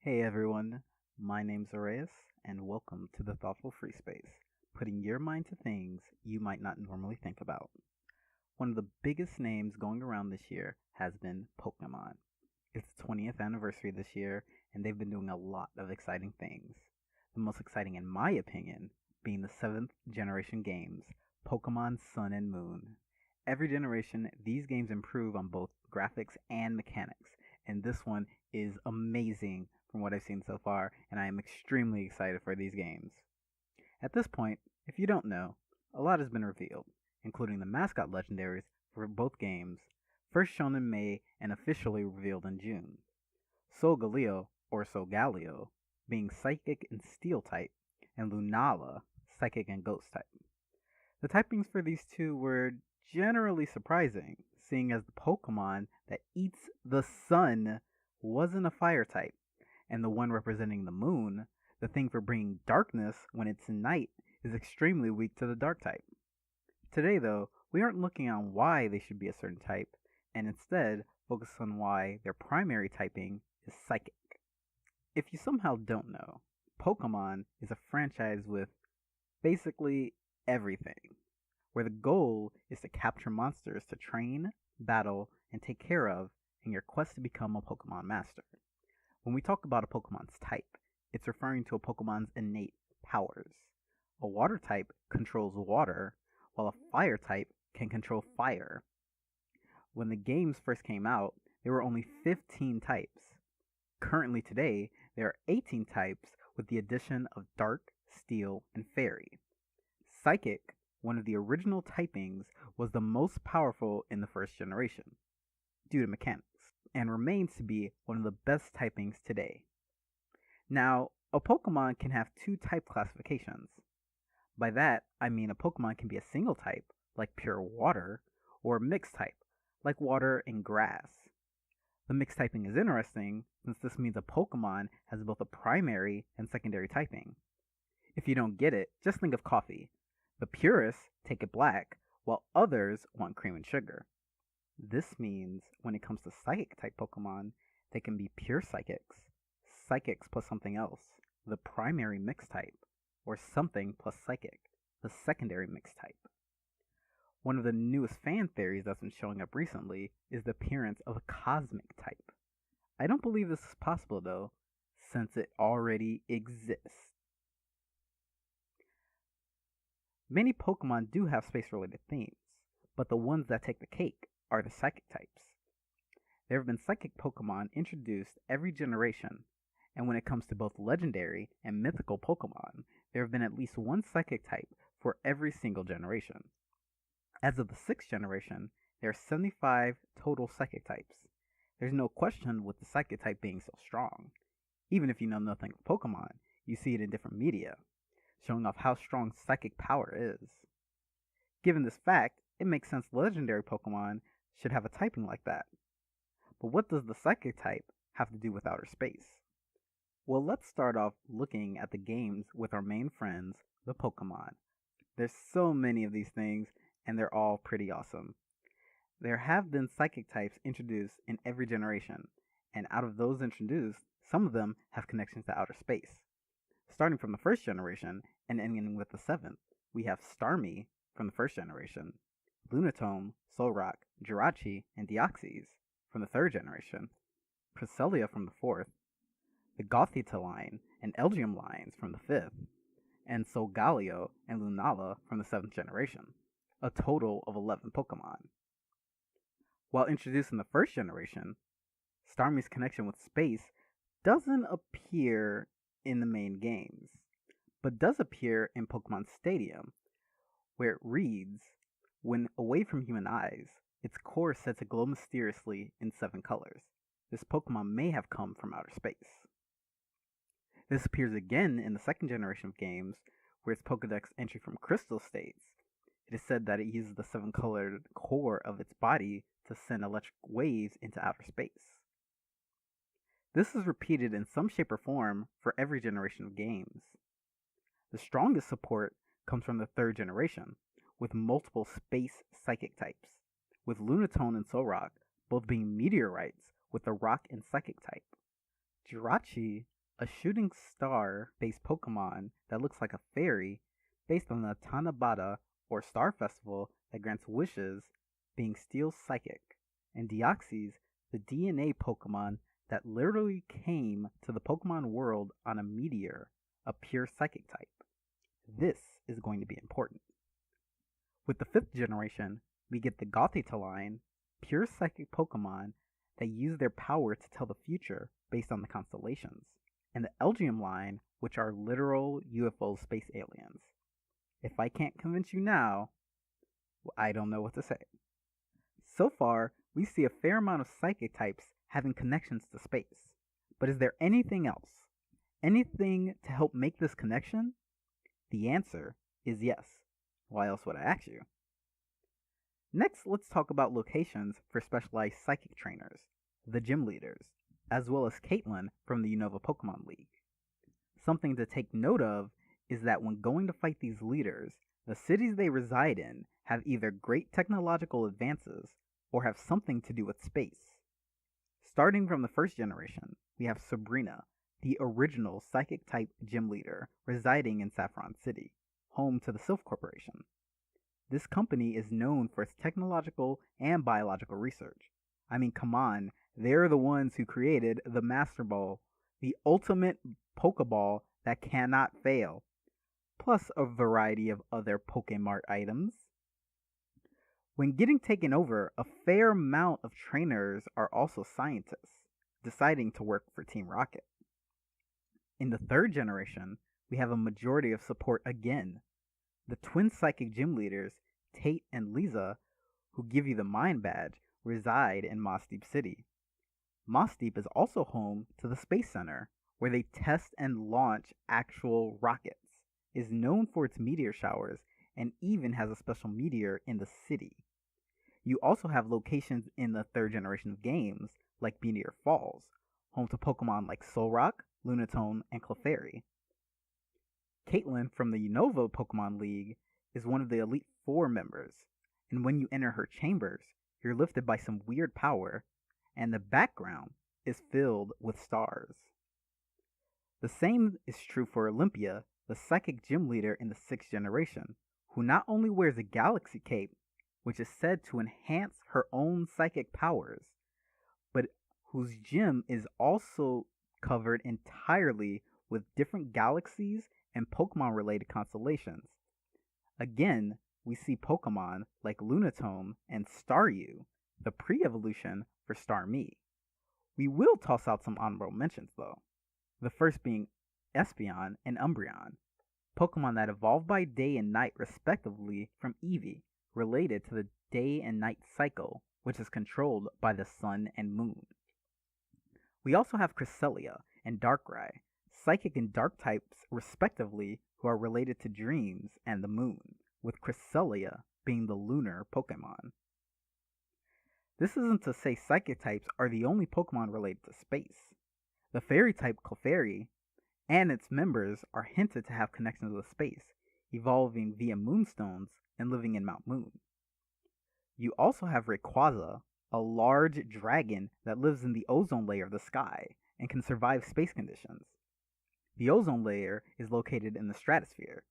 Hey everyone, my name's Arias, and welcome to the Thoughtful Free Space, putting your mind to things you might not normally think about. One of the biggest names going around this year has been Pokemon. It's the 20th anniversary this year, and they've been doing a lot of exciting things. The most exciting, in my opinion, being the 7th generation games, Pokemon Sun and Moon. Every generation, these games improve on both graphics and mechanics, and this one is amazing from what I've seen so far, and I am extremely excited for these games. At this point, if you don't know, a lot has been revealed, including the mascot legendaries for both games, first shown in May and officially revealed in June. Solgaleo, or Solgaleo, being Psychic and Steel type, and Lunala, Psychic and Ghost type. The typings for these two were generally surprising, seeing as the Pokemon that eats the sun wasn't a fire type, and the one representing the moon, the thing for bringing darkness when it's night, is extremely weak to the dark type. Today, though, we aren't looking on why they should be a certain type, and instead focus on why their primary typing is psychic. If you somehow don't know, Pokemon is a franchise with basically everything, where the goal is to capture monsters to train, battle, and take care of in your quest to become a Pokemon master. When we talk about a Pokemon's type, it's referring to a Pokemon's innate powers. A water type controls water, while a fire type can control fire. When the games first came out, there were only 15 types. Currently today, there are 18 types with the addition of Dark, Steel, and Fairy. Psychic, one of the original typings, was the most powerful in the first generation, due to mechanics, and remains to be one of the best typings today. Now, a Pokemon can have two type classifications. By that, I mean a Pokemon can be a single type, like pure water, or a mixed type, like water and grass. The mixed typing is interesting, since this means a Pokemon has both a primary and secondary typing. If you don't get it, just think of coffee. The purists take it black, while others want cream and sugar. This means when it comes to psychic type Pokemon, they can be pure psychics plus something else, the primary mixed type, or something plus psychic, the secondary mixed type. One of the newest fan theories that's been showing up recently is the appearance of a cosmic type. I don't believe this is possible though, since it already exists. Many Pokemon do have space-related themes, but the ones that take the cake are the psychic types. There have been psychic Pokemon introduced every generation, and when it comes to both legendary and mythical Pokemon, there have been at least one psychic type for every single generation. As of the 6th generation, there are 75 total psychic types. There's no question with the psychic type being so strong. Even if you know nothing of Pokemon, you see it in different media, showing off how strong psychic power is. Given this fact, it makes sense legendary Pokemon should have a typing like that. But what does the psychic type have to do with outer space? Well, let's start off looking at the games with our main friends, the Pokemon. There's so many of these things, and they're all pretty awesome. There have been psychic types introduced in every generation, and out of those introduced, some of them have connections to outer space. Starting from the first generation and ending with the 7th, we have Starmie from the first generation, Lunatone, Solrock, Jirachi, and Deoxys from the 3rd generation, Cresselia from the 4th, the Gothita line and Elgium lines from the 5th, and Solgaleo and Lunala from the 7th generation, a total of 11 Pokemon. While introduced in the first generation, Starmie's connection with space doesn't appear in the main games, but does appear in Pokemon Stadium, where it reads, "When away from human eyes, its core is said to glow mysteriously in 7 colors. This Pokemon may have come from outer space." This appears again in the 2nd generation of games, where its Pokedex entry from Crystal states, "It is said that it uses the 7-colored core of its body to send electric waves into outer space." This is repeated in some shape or form for every generation of games. The strongest support comes from the 3rd generation, with multiple space psychic types, with Lunatone and Solrock both being meteorites with the rock and psychic type. Jirachi a shooting star-based Pokemon that looks like a fairy based on the Tanabata or Star Festival that grants wishes, being Steel Psychic, and Deoxys, the DNA Pokemon that literally came to the Pokemon world on a meteor, a pure Psychic type. This is going to be important. With the 5th generation, we get the Gothita line, pure Psychic Pokemon that use their power to tell the future based on the constellations, and the Elgium line, which are literal UFO space aliens. If I can't convince you now, I don't know what to say. So far, we see a fair amount of Psychic types having connections to space. But is there anything else? Anything to help make this connection? The answer is yes. Why else would I ask you? Next, let's talk about locations for specialized Psychic trainers, the gym leaders, as well as Caitlin from the Unova Pokemon League. Something to take note of is that when going to fight these leaders, the cities they reside in have either great technological advances or have something to do with space. Starting from the 1st generation, we have Sabrina, the original Psychic-type gym leader residing in Saffron City, home to the Sylph Corporation. This company is known for its technological and biological research. I mean, come on, they're the ones who created the Master Ball, the ultimate Pokeball that cannot fail, plus a variety of other Pokemart items. When getting taken over, a fair amount of trainers are also scientists, deciding to work for Team Rocket. In the 3rd generation, we have a majority of support again. The twin Psychic gym leaders, Tate and Lisa, who give you the Mind Badge, reside in Moss Deep City. Moss Deep is also home to the Space Center, where they test and launch actual rockets, is known for its meteor showers, and even has a special meteor in the city. You also have locations in the 3rd generation of games, like Meteor Falls, home to Pokemon like Solrock, Lunatone, and Clefairy. Caitlin from the Unova Pokemon League is one of the Elite Four members, and when you enter her chambers, you're lifted by some weird power, and the background is filled with stars. The same is true for Olympia, the Psychic gym leader in the 6th generation, who not only wears a Galaxy Cape, which is said to enhance her own psychic powers, but whose gym is also covered entirely with different galaxies and Pokemon-related constellations. Again, we see Pokemon like Lunatone and Staryu, the pre-evolution for Starmie. We will toss out some honorable mentions though, the first being Espeon and Umbreon, Pokemon that evolved by day and night respectively from Eevee, related to the day and night cycle, which is controlled by the sun and moon. We also have Cresselia and Darkrai, psychic and dark types respectively, who are related to dreams and the moon, with Cresselia being the lunar Pokemon. This isn't to say psychic types are the only Pokemon related to space. The fairy type Clefairy and its members are hinted to have connections with space, evolving via moonstones and living in Mount Moon. You also have Rayquaza, a large dragon that lives in the ozone layer of the sky and can survive space conditions. The ozone layer is located in the stratosphere.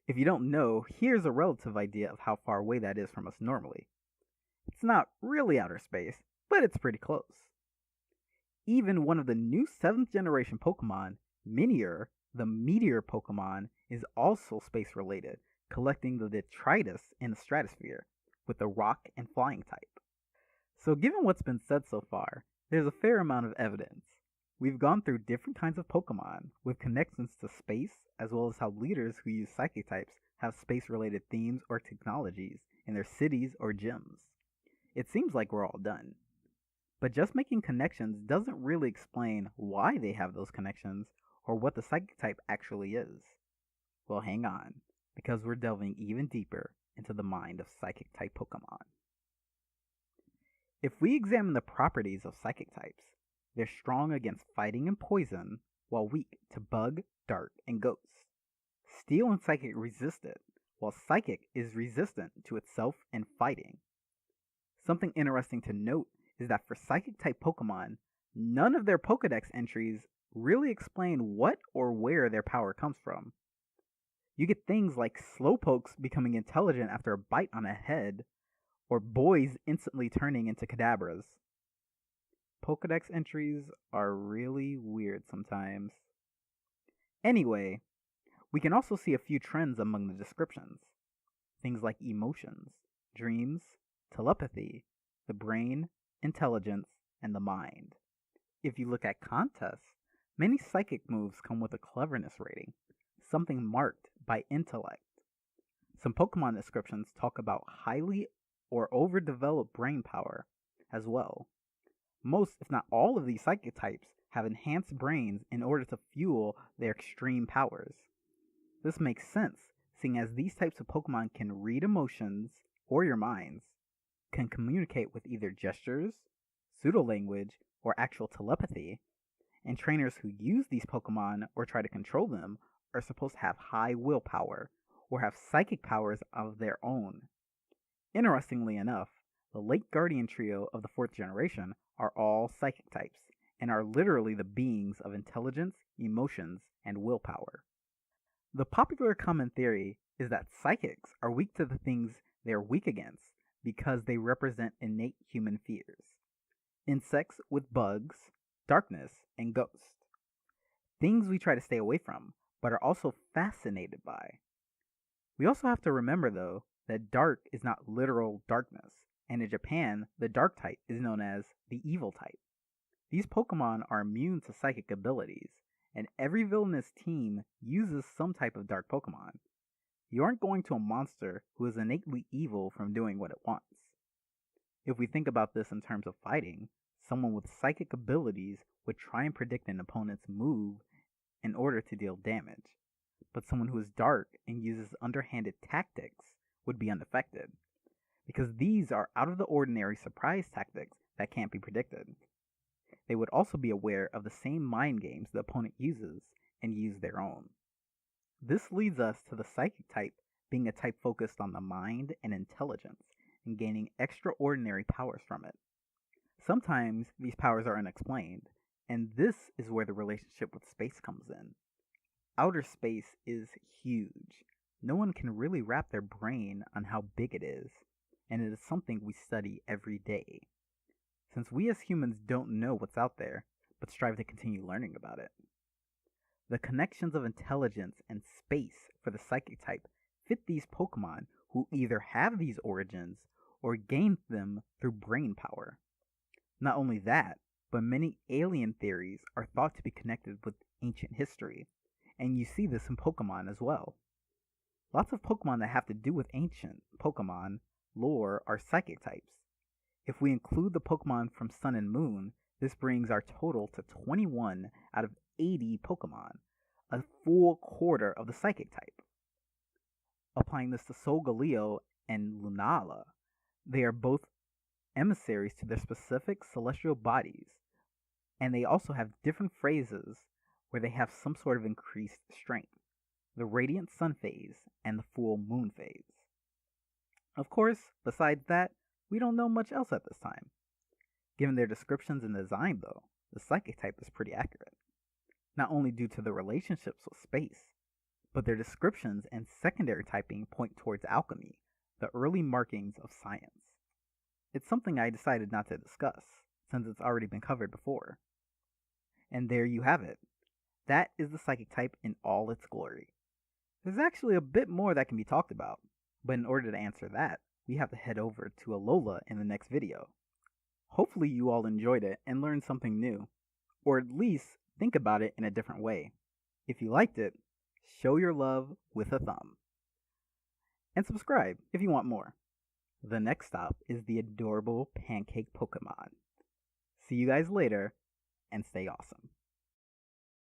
If you don't know, here's a relative idea of how far away that is from us normally. It's not really outer space, but it's pretty close. Even one of the new 7th generation Pokemon, Minior, the meteor Pokemon, is also space related, collecting the detritus in the stratosphere, with the rock and flying type. So given what's been said so far, there's a fair amount of evidence. We've gone through different kinds of Pokemon, with connections to space, as well as how leaders who use psychic types have space-related themes or technologies in their cities or gyms. It seems like we're all done. But just making connections doesn't really explain why they have those connections, or what the psychic type actually is. Well, hang on, because we're delving even deeper into the mind of psychic type Pokemon. If we examine the properties of psychic types, they're strong against fighting and poison, while weak to bug, dart, and ghost. Steel and psychic resist it, while psychic is resistant to itself and fighting. Something interesting to note is that for psychic type Pokemon, none of their Pokedex entries really explain what or where their power comes from. You get things like slowpokes becoming intelligent after a bite on a head, or boys instantly turning into cadabras. Pokedex entries are really weird sometimes. Anyway, we can also see a few trends among the descriptions. Things like emotions, dreams, telepathy, the brain, intelligence, and the mind. If you look at contests, many psychic moves come with a cleverness rating, something marked by intellect. Some Pokemon descriptions talk about highly or overdeveloped brain power as well. Most, if not all, of these psychic types have enhanced brains in order to fuel their extreme powers. This makes sense, seeing as these types of Pokemon can read emotions or your minds, can communicate with either gestures, pseudo-language, or actual telepathy, and trainers who use these Pokemon or try to control them are supposed to have high willpower or have psychic powers of their own. Interestingly enough, the late Guardian trio of the 4th generation are all psychic types and are literally the beings of intelligence, emotions, and willpower. The popular common theory is that psychics are weak to the things they are weak against because they represent innate human fears. Insects with bugs, darkness, and ghosts. Things we try to stay away from, but are also fascinated by. We also have to remember, though, that dark is not literal darkness, and in Japan, the dark type is known as the evil type. These Pokemon are immune to psychic abilities, and every villainous team uses some type of dark Pokemon. You aren't going to a monster who is innately evil from doing what it wants. If we think about this in terms of fighting, someone with psychic abilities would try and predict an opponent's move in order to deal damage, but someone who is dark and uses underhanded tactics would be unaffected, because these are out of the ordinary surprise tactics that can't be predicted. They would also be aware of the same mind games the opponent uses and use their own. This leads us to the psychic type being a type focused on the mind and intelligence and gaining extraordinary powers from it. Sometimes these powers are unexplained, and this is where the relationship with space comes in. Outer space is huge. No one can really wrap their brain on how big it is, and it is something we study every day. Since we as humans don't know what's out there, but strive to continue learning about it. The connections of intelligence and space for the psychic type fit these Pokemon who either have these origins or gained them through brain power. Not only that, but many alien theories are thought to be connected with ancient history, and you see this in Pokemon as well. Lots of Pokemon that have to do with ancient Pokemon lore are psychic types. If we include the Pokemon from Sun and Moon, this brings our total to 21 out of 80 Pokemon, a full quarter of the psychic type. Applying this to Solgaleo and Lunala, they are both emissaries to their specific celestial bodies, and they also have different phases where they have some sort of increased strength, the radiant sun phase and the full moon phase. Of course, besides that, we don't know much else at this time. Given their descriptions and design, though, the psychic type is pretty accurate, not only due to the relationships with space, but their descriptions and secondary typing point towards alchemy, the early markings of science. It's something I decided not to discuss, since it's already been covered before. And there you have it. That is the psychic type in all its glory. There's actually a bit more that can be talked about, but in order to answer that, we have to head over to Alola in the next video. Hopefully you all enjoyed it and learned something new, or at least think about it in a different way. If you liked it, show your love with a thumb. And subscribe if you want more. The next stop is the adorable pancake Pokemon. See you guys later, and stay awesome.